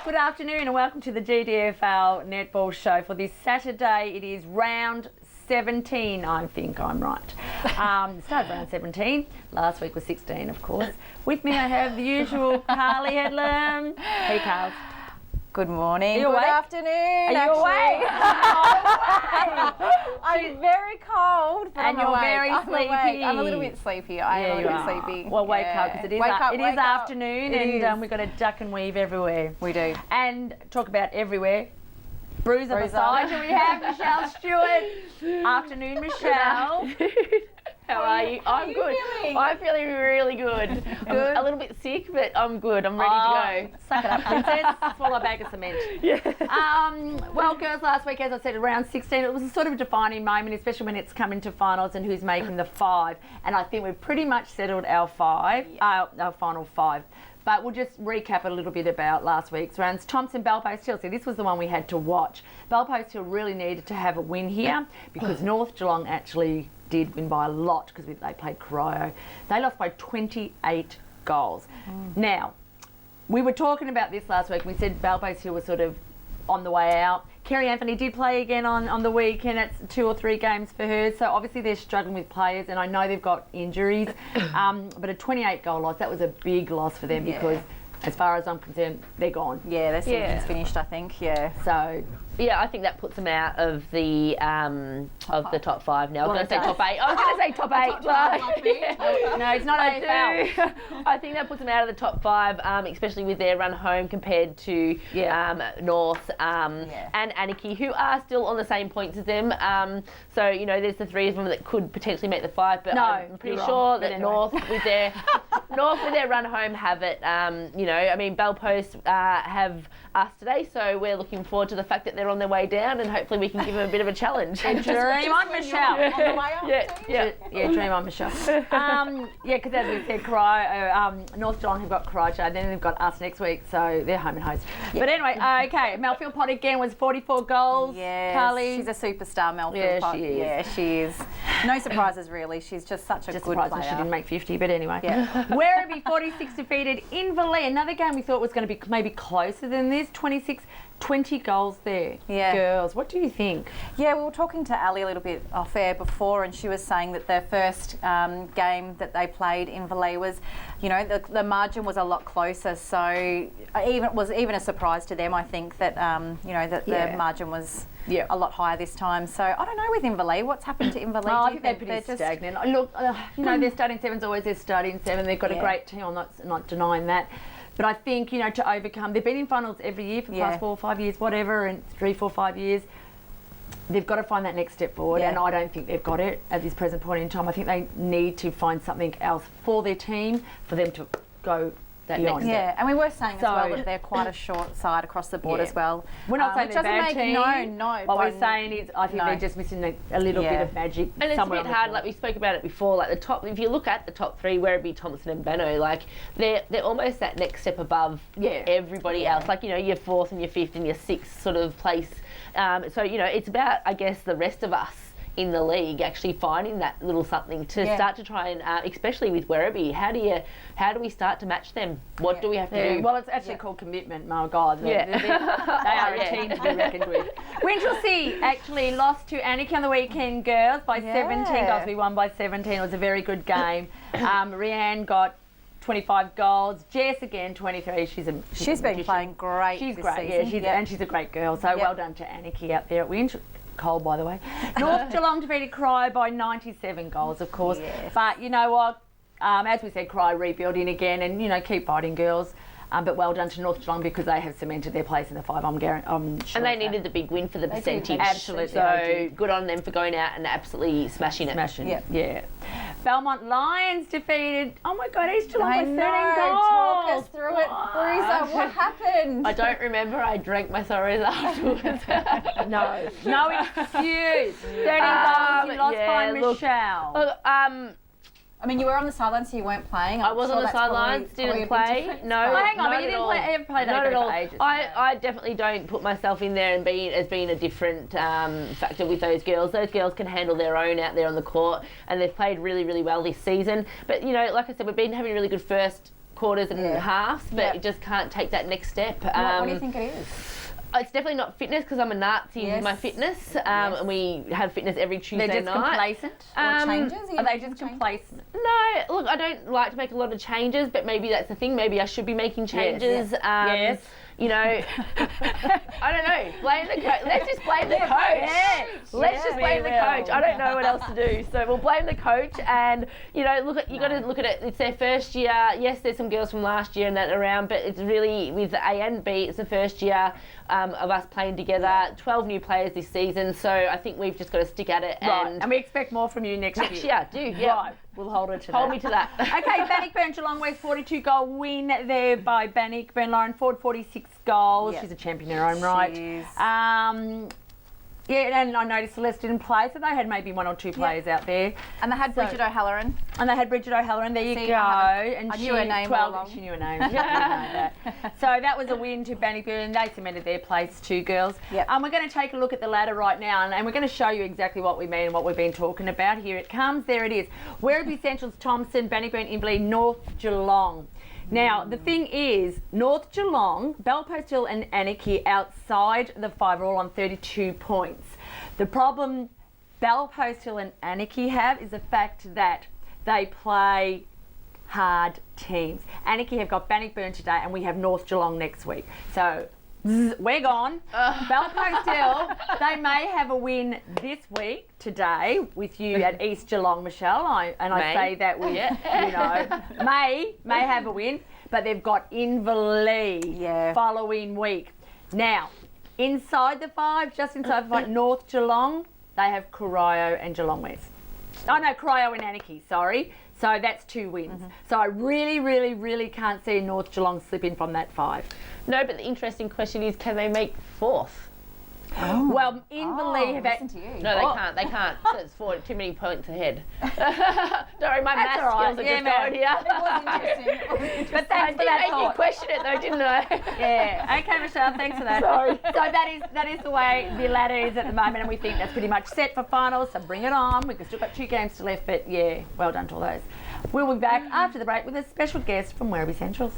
Good afternoon and welcome to the GDFL Netball show for this Saturday. It is round 17, I think I'm right. Started round 17. Last week was 16, of course. With me I have the usual Carly Headlam. Hey, Carl. Good morning. Are you Good awake? afternoon. Are you awake? I'm very cold, but And I'm you're awake. very I'm sleepy. awake. I'm a little bit sleepy. I am a little bit sleepy. Well, wake up because it is, Wake up, it wake is up. afternoon It and is. we've got to duck and weave everywhere. We do. And talk about everywhere. Bruiser Bruiser. beside you, we have Michelle Stewart. Afternoon, Michelle. How are you? I'm good. feeling? I'm feeling really good. I'm a little bit sick, but I'm good. I'm ready to go. Suck it up, princess. Swallow a bag of cement. Yeah. Well, girls, last week, as I said, around 16, it was a sort of a defining moment, especially when it's come into finals and who's making the five. And I think we've pretty much settled our our final five. But we'll just recap a little bit about last week's rounds. Thompson, Belpost Hill. So this was the one we had to watch. Belpost Hill really needed to have a win here because North Geelong actually did win by a lot because they played Cryo. They lost by 28 goals. Now, we were talking about this last week. We said Belpost Hill was sort of on the way out. Kerry Anthony did play again on the weekend. It's 2 or 3 games for her. So obviously they're struggling with players and I know they've got injuries. But a 28 goal loss, that was a big loss for them because as far as I'm concerned, they're gone. Yeah, their season's finished, I think. Yeah. So Yeah, I think that puts them out of the top 5 now. I was going to say top 8. I was going to say top 8. no, it's not AFL. I think that puts them out of the top 5, especially with their run home compared to North and Anarchy, who are still on the same points as them. So, you know, there's the 3 of them that could potentially make the 5, but I'm pretty sure that North with their run home have it. You know, I mean, Belpost have us today, so we're looking forward to the fact that they're on their way down and hopefully we can give them a bit of a challenge. And dream on, Michelle. On the way up. Yeah, dream on, Michelle. Because as we said, North Geelong have got Crycho, then they've got us next week, so they're home and host. But anyway, okay, Melfield Pot again was 44 goals. Yes, Carly. she's a superstar, Melfield Pot. she is. Yeah, she is. No surprises, really. She's just such a Just good surprised player. she didn't make 50, but anyway. Yeah. Werribee 46 defeated Inverleigh. Another game we thought was going to be maybe closer than this. 20 goals there. Yeah. Girls, what do you think? Yeah, we were talking to Ali a little bit off air before, and she was saying that their first game that they played in Inverleigh was, you know, the margin was a lot closer. So it was even a surprise to them, I think, that you know, that the margin was a lot higher this time. So I don't know with Inverleigh, what's happened to Inverleigh? I think they're pretty stagnant. Look, you know, their starting 7's always their starting 7. They've got a great team. I'm not denying that. But I think, you know, to overcome, they've been in finals every year for the past 4 or 5 years, whatever, and 3, 4, 5 years. They've got to find that next step forward, and I don't think they've got it at this present point in time. I think they need to find something else for their team, for them to go that next step. Yeah, and we were saying as well that they're quite a short side across the board as well. We're not saying they're a bad team. No. What we're saying is, I think they're just missing a little bit of magic. And it's a somewhere bit hard, like we spoke about it before, like the top, if you look at the top 3, Werribee, Thompson and Benno, like they're almost that next step above everybody else. Like, you know, your 4th and your 5th and your 6th sort of place. So, you know, it's about, I guess, the rest of us in the league actually finding that little something to start to try and, especially with Werribee, how do we start to match them? What do we have to do? Well, it's actually called commitment, my God. They are a team to be reckoned with. Winchelsea actually lost to Anarchy on the weekend, girls, by 17 goals. We won by 17. It was a very good game. Rianne got 25 goals. Jess again 23. She's been playing great. She's this great. season. And she's a great girl. So well done to Anarchy out there at Winch. Cold, by the way. North Geelong defeated Cryo by 97 goals, of course. Yes. But you know what? As we said, Cryo rebuilding again, and you know, keep fighting, girls. But well done to North Geelong because they have cemented their place in the 5. I'm sure. And they needed the big win for the percentage. Absolutely. So good on them for going out and absolutely smashing it. Yeah. Belmont Lions defeated. Oh my God, East Geelong by 13 goals. Talk us through it, Bruiser. What happened? I don't remember. I drank my sorrows afterwards. No excuse. 13 goals. You lost by Michelle. Look, I mean, you were on the sidelines, so you weren't playing. I was on the sidelines, didn't play. No, hang on, but you didn't ever play that game for ages. I definitely don't put myself in there and as being a different factor with those girls. Those girls can handle their own out there on the court, and they've played really, really well this season. But, you know, like I said, we've been having a really good first quarters and Yeah. halves, but Yeah. it just can't take that next step. What do you think it is? It's definitely not fitness because I'm a Nazi Yes. in my fitness, and we have fitness every Tuesday They're just night. complacent. Or changes? Are they just complacent? No, look, I don't like to make a lot of changes, but maybe that's the thing. Maybe I should be making changes. Yes. You know, I don't know. Blame the coach. Let's just blame the coach. Yes. Let's just blame the we will. coach. I don't know what else to do, so we'll blame the coach. And you know, you got to look at it. It's their first year. Yes, there's some girls from last year and that around, but it's really with A and B. It's the first year of us playing together. 12 new players this season, so I think we've just got to stick at it. Right. And we expect more from you next year. Yeah, do yeah. Right. We'll hold it to Hold that. me to that. Okay, Bannockburn, Geelong West, 42-goal win there by Bannockburn. Lauren Ford, 46 goals. Yep. She's a champion in her own right. She is. Yeah, and I noticed Celeste didn't play, so they had maybe one or two players out there. And they had Bridget O'Halloran. And they had Bridget O'Halloran, there you See, go. I knew her name all along. She knew her name. She didn't know that. So that was a win to Bannockburn. They cemented their place too, girls. Yep. We're going to take a look at the ladder right now, and we're going to show you exactly what we mean and what we've been talking about. Here it comes. There it is. Werribee Central's Thompson, Bannockburn, Inverleigh, North Geelong. Now, the thing is, North Geelong, Bellpost Hill and Anarchy outside the 5 are all on 32 points. The problem Bellpost Hill and Anarchy have is the fact that they play hard teams. Anarchy have got Bannockburn today and we have North Geelong next week. So we're gone. Bellpost Hill, they may have a win this week, today, with you at East Geelong, Michelle. I say that with, you know, may have a win, but they've got Inverleigh following week. Now, inside the 5, just inside the 5, North Geelong, they have Corio and Geelong West. Oh no, Corio and Anarchy, sorry. So that's 2 wins. So I really, really, really can't see North Geelong slip in from that 5. No, but the interesting question is, can they make 4th? Well, Inverleigh have listen to you. No, they can't. They can't. It's too many points ahead. Don't worry, my maths all right. skills are Yeah, just man. going here. It was interesting. But I thanks did for that make you thought. question it though, didn't I? Yeah. Okay, Michelle. Thanks for that. Sorry. So that is the way the ladder is at the moment, and we think that's pretty much set for finals. So bring it on. We've still got 2 games to left, but yeah, well done to all those. We'll be back after the break with a special guest from Werribee Centrals.